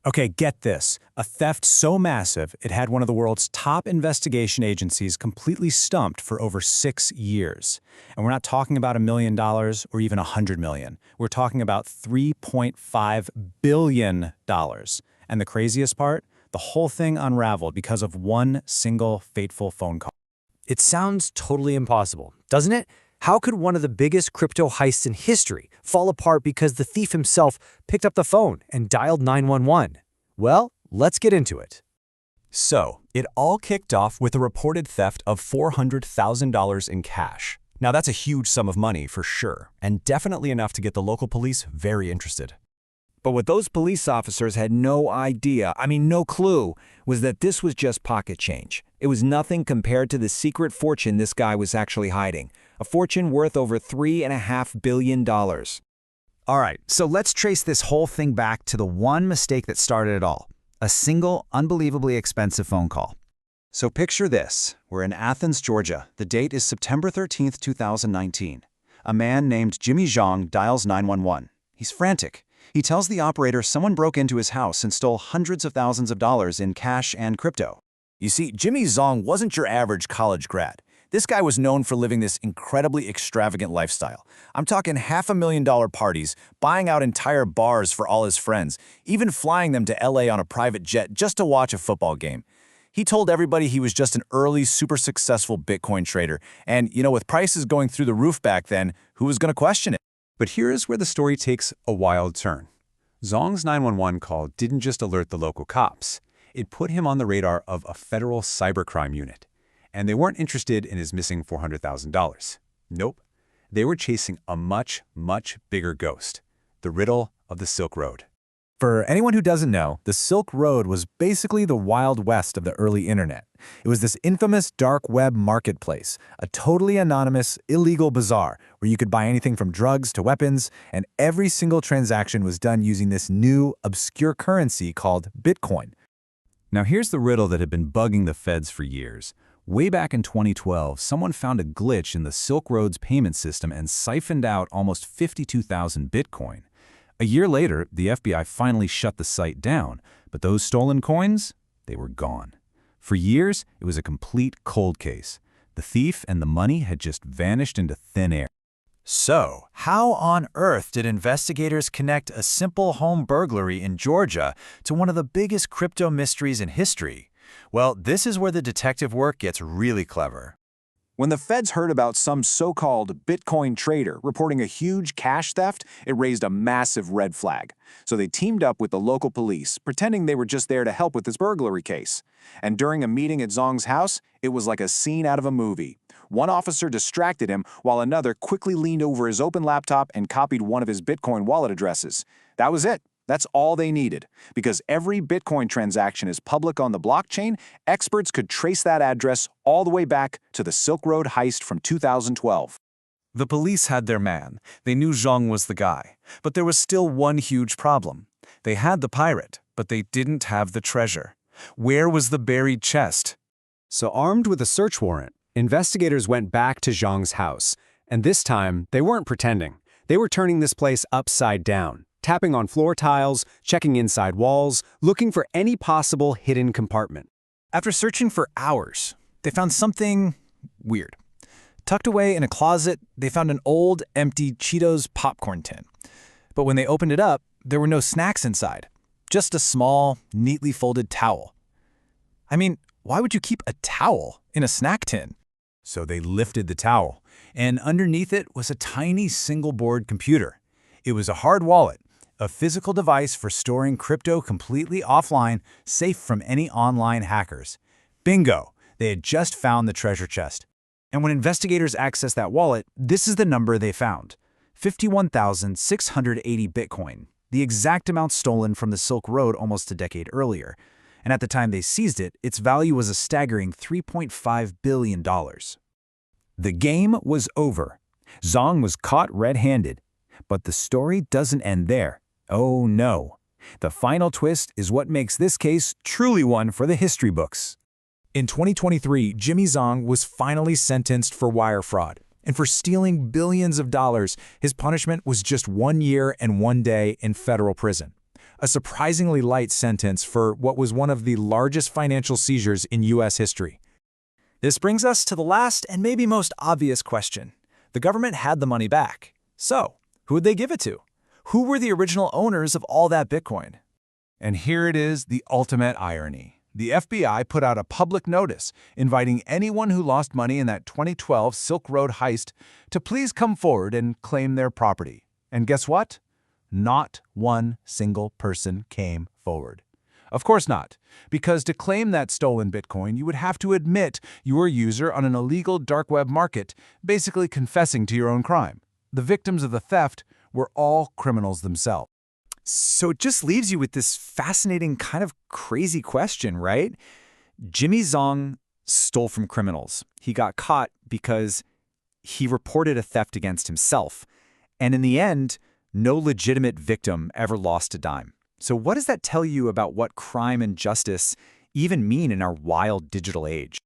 Okay, get this. A theft so massive, it had one of the world's top investigation agencies completely stumped for over 6 years. And we're not talking about $1 million or even $100 million. We're talking about $3.5 billion. And the craziest part? The whole thing unraveled because of one single fateful phone call. It sounds totally impossible, doesn't it? How could one of the biggest crypto heists in history fall apart because the thief himself picked up the phone and dialed 911? Well, let's get into it. So, it all kicked off with a reported theft of $400,000 in cash. Now that's a huge sum of money for sure, and definitely enough to get the local police very interested. But what those police officers had no idea, no clue, was that this was just pocket change. It was nothing compared to the secret fortune this guy was actually hiding. A fortune worth over $3.5 billion. All right, so let's trace this whole thing back to the one mistake that started it all. A single, unbelievably expensive phone call. So picture this. We're in Athens, Georgia. The date is September 13th, 2019. A man named Jimmy Zhong dials 911. He's frantic. He tells the operator someone broke into his house and stole hundreds of thousands of dollars in cash and crypto. You see, Jimmy Zhong wasn't your average college grad. This guy was known for living this incredibly extravagant lifestyle. I'm talking $500,000 parties, buying out entire bars for all his friends, even flying them to LA on a private jet just to watch a football game. He told everybody he was just an early, super successful Bitcoin trader. And, with prices going through the roof back then, who was going to question it? But here's where the story takes a wild turn. Zhong's 911 call didn't just alert the local cops. It put him on the radar of a federal cybercrime unit. And they weren't interested in his missing $400,000. Nope. They were chasing a much, much bigger ghost. The riddle of the Silk Road. For anyone who doesn't know, the Silk Road was basically the Wild West of the early internet. It was this infamous dark web marketplace, a totally anonymous, illegal bazaar where you could buy anything from drugs to weapons, and every single transaction was done using this new, obscure currency called Bitcoin. Now here's the riddle that had been bugging the feds for years. Way back in 2012, someone found a glitch in the Silk Road's payment system and siphoned out almost 52,000 Bitcoin. A year later, the FBI finally shut the site down, but those stolen coins, they were gone. For years, it was a complete cold case. The thief and the money had just vanished into thin air. So, how on earth did investigators connect a simple home burglary in Georgia to one of the biggest crypto mysteries in history? Well, this is where the detective work gets really clever. When the feds heard about some so-called Bitcoin trader reporting a huge cash theft, it raised a massive red flag. So they teamed up with the local police, pretending they were just there to help with this burglary case. And during a meeting at Zhong's house, it was like a scene out of a movie. One officer distracted him, while another quickly leaned over his open laptop and copied one of his Bitcoin wallet addresses. That was it. That's all they needed. Because every Bitcoin transaction is public on the blockchain, experts could trace that address all the way back to the Silk Road heist from 2012. The police had their man. They knew Zhong was the guy. But there was still one huge problem. They had the pirate, but they didn't have the treasure. Where was the buried chest? So armed with a search warrant, investigators went back to Zhong's house. And this time, they weren't pretending. They were turning this place upside down, tapping on floor tiles, checking inside walls, looking for any possible hidden compartment. After searching for hours, they found something weird. Tucked away in a closet, they found an old, empty Cheetos popcorn tin. But when they opened it up, there were no snacks inside. Just a small, neatly folded towel. Why would you keep a towel in a snack tin? So they lifted the towel, and underneath it was a tiny single-board computer. It was a hard wallet, a physical device for storing crypto completely offline, safe from any online hackers. Bingo! They had just found the treasure chest. And when investigators accessed that wallet, this is the number they found. 51,680 Bitcoin, the exact amount stolen from the Silk Road almost a decade earlier. And at the time they seized it, its value was a staggering $3.5 billion. The game was over. Zhong was caught red-handed. But the story doesn't end there. Oh no. The final twist is what makes this case truly one for the history books. In 2023, Jimmy Zhong was finally sentenced for wire fraud. And for stealing billions of dollars, his punishment was just 1 year and 1 day in federal prison. a surprisingly light sentence for what was one of the largest financial seizures in U.S. history. This brings us to the last and maybe most obvious question. The government had the money back. So, who would they give it to? Who were the original owners of all that Bitcoin? And here it is, the ultimate irony. The FBI put out a public notice inviting anyone who lost money in that 2012 Silk Road heist to please come forward and claim their property. And guess what? Not one single person came forward. Of course not, because to claim that stolen Bitcoin, you would have to admit you were a user on an illegal dark web market, basically confessing to your own crime. The victims of the theft were all criminals themselves. So it just leaves you with this fascinating kind of crazy question, right? Jimmy Zhong stole from criminals. He got caught because he reported a theft against himself. And in the end, no legitimate victim ever lost a dime. So what does that tell you about what crime and justice even mean in our wild digital age?